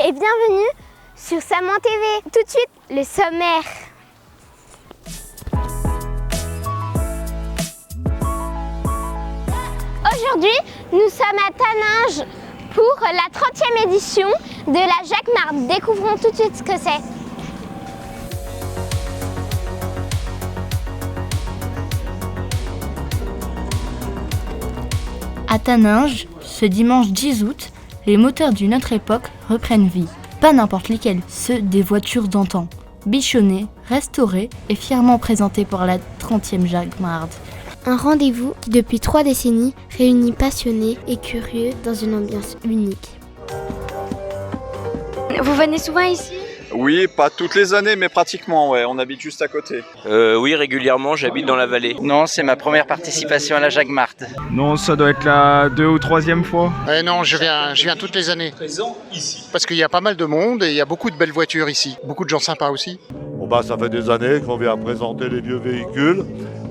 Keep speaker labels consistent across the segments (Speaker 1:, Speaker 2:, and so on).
Speaker 1: et bienvenue sur Saman TV. Tout de suite, le sommaire. Aujourd'hui, nous sommes à Taninges pour la 30e édition de la Jacquemart. Découvrons tout de suite ce que c'est.
Speaker 2: À Taninges, ce dimanche 10 août, les moteurs d'une autre époque reprennent vie. Pas n'importe lesquels, ceux des voitures d'antan. Bichonnés, restaurés et fièrement présentés pour la 30e Jacquemart.
Speaker 3: Un rendez-vous qui, depuis 3 décennies, réunit passionnés et curieux dans une ambiance unique.
Speaker 1: Vous venez souvent ici ?
Speaker 4: Oui, pas toutes les années, mais pratiquement, ouais. On habite juste à côté.
Speaker 5: Oui, régulièrement, j'habite dans la vallée.
Speaker 6: Non, c'est ma première participation à la Jacquemart.
Speaker 7: Non, ça doit être la 2e ou 3e fois.
Speaker 8: Non, je viens toutes les années. Présent ici. Parce qu'il y a pas mal de monde et il y a beaucoup de belles voitures ici. Beaucoup de gens sympas aussi.
Speaker 9: Bon ça fait des années qu'on vient présenter les vieux véhicules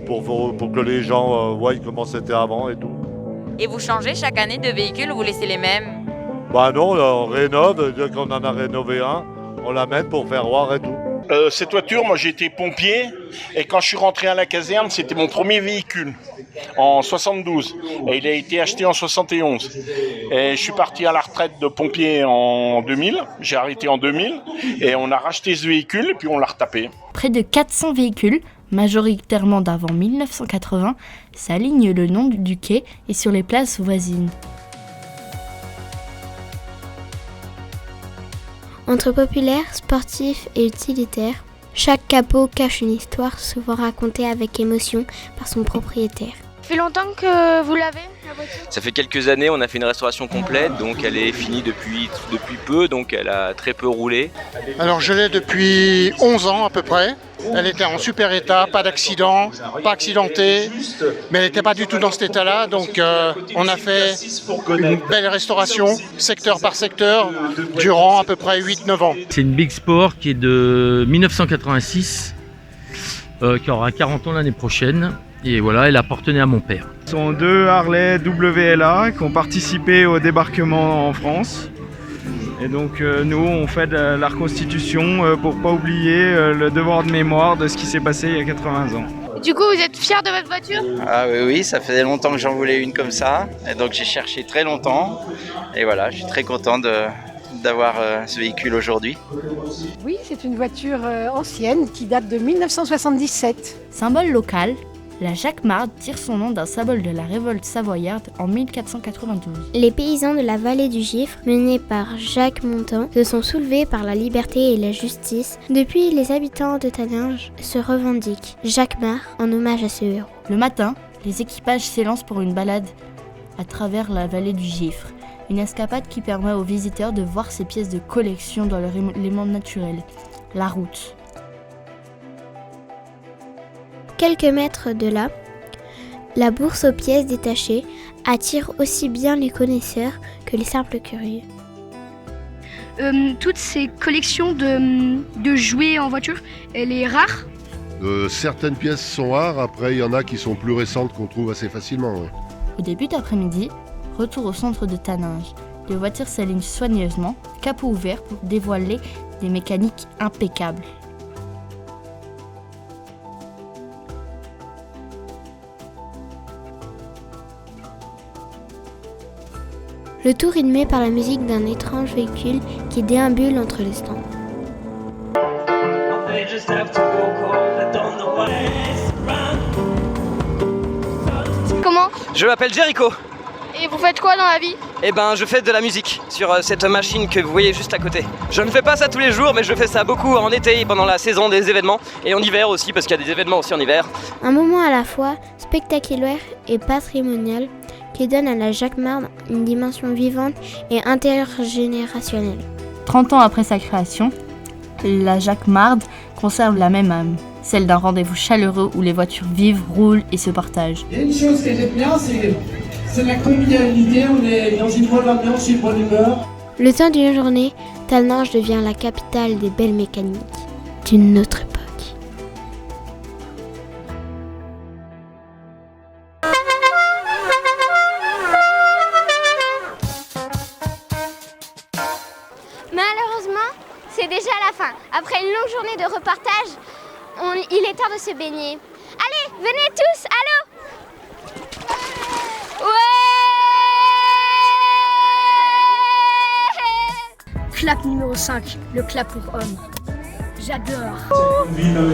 Speaker 9: pour que les gens voient comment c'était avant et tout.
Speaker 10: Et vous changez chaque année de véhicule ou vous laissez les mêmes ?
Speaker 9: Non, on rénove, dès qu'on en a rénové un, on l'amène pour faire voir et tout.
Speaker 11: Cette voiture, moi j'étais pompier et quand je suis rentré à la caserne, c'était mon premier véhicule en 72 et il a été acheté en 71. Et je suis parti à la retraite de pompier en 2000, j'ai arrêté en 2000 et on a racheté ce véhicule et puis on l'a retapé.
Speaker 2: Près de 400 véhicules, majoritairement d'avant 1980, s'alignent le long du quai et sur les places voisines.
Speaker 3: Entre populaire, sportif et utilitaire, chaque capot cache une histoire souvent racontée avec émotion par son propriétaire.
Speaker 1: Ça fait longtemps que vous l'avez, la voiture ?
Speaker 5: Ça fait quelques années, on a fait une restauration complète, donc elle est finie depuis peu, donc elle a très peu roulé.
Speaker 8: Alors je l'ai depuis 11 ans à peu près. Elle était en super état, pas d'accident, pas accidentée, mais elle n'était pas du tout dans cet état-là. Donc on a fait une belle restauration, secteur par secteur, durant à peu près 8-9 ans.
Speaker 12: C'est une Big Sport qui est de 1986, qui aura 40 ans l'année prochaine. Et voilà, elle appartenait à mon père.
Speaker 7: Ce sont 2 Harley WLA qui ont participé au débarquement en France. Et donc nous, on fait de la reconstitution pour pas oublier le devoir de mémoire de ce qui s'est passé il y a 80 ans.
Speaker 1: Du coup, vous êtes fiers de votre voiture ?
Speaker 6: Ah oui, ça faisait longtemps que j'en voulais une comme ça. Et donc j'ai cherché très longtemps. Et voilà, je suis très content d'avoir ce véhicule aujourd'hui.
Speaker 13: Oui, c'est une voiture ancienne qui date de 1977.
Speaker 2: Symbole local, la Jacquemart tire son nom d'un symbole de la révolte savoyarde en 1492.
Speaker 3: Les paysans de la vallée du Gifre, menés par Jacques Montan, se sont soulevés par la liberté et la justice. Depuis, les habitants de Taninges se revendiquent Jacquemart en hommage à ce héros.
Speaker 2: Le matin, les équipages s'élancent pour une balade à travers la vallée du Gifre. Une escapade qui permet aux visiteurs de voir ces pièces de collection dans leur élément naturel, la route.
Speaker 3: Quelques mètres de là, la bourse aux pièces détachées attire aussi bien les connaisseurs que les simples curieux.
Speaker 14: Toutes ces collections de jouets en voiture, elle est rare.
Speaker 15: Certaines pièces sont rares, après il y en a qui sont plus récentes qu'on trouve assez facilement. Ouais.
Speaker 2: Au début d'après-midi, retour au centre de Taninges. Les voitures s'alignent soigneusement, capot ouvert pour dévoiler des mécaniques impeccables.
Speaker 3: Le tout rythmé par la musique d'un étrange véhicule qui déambule entre les stands.
Speaker 1: Comment ?
Speaker 5: Je m'appelle Jericho.
Speaker 1: Et vous faites quoi dans la vie ?
Speaker 5: Je fais de la musique sur cette machine que vous voyez juste à côté. Je ne fais pas ça tous les jours, mais je fais ça beaucoup en été, pendant la saison des événements, et en hiver aussi, parce qu'il y a des événements aussi en hiver.
Speaker 3: Un moment à la fois spectaculaire et patrimonial qui donne à la Jacquemart une dimension vivante et intergénérationnelle.
Speaker 2: 30 ans après sa création, la Jacquemart conserve la même âme, celle d'un rendez-vous chaleureux où les voitures vivent, roulent et se partagent.
Speaker 16: Il y a une chose que j'aime bien, c'est la convivialité, on est dans une bonne ambiance, une bonne humeur.
Speaker 3: Le temps d'une journée, Taninges devient la capitale des belles mécaniques d'une autre époque.
Speaker 1: Mais alors après une longue journée de reportage, il est temps de se baigner. Allez, venez tous, allô? Ouais!
Speaker 14: Clap numéro 5, le clap pour hommes. J'adore.
Speaker 1: Ah, non.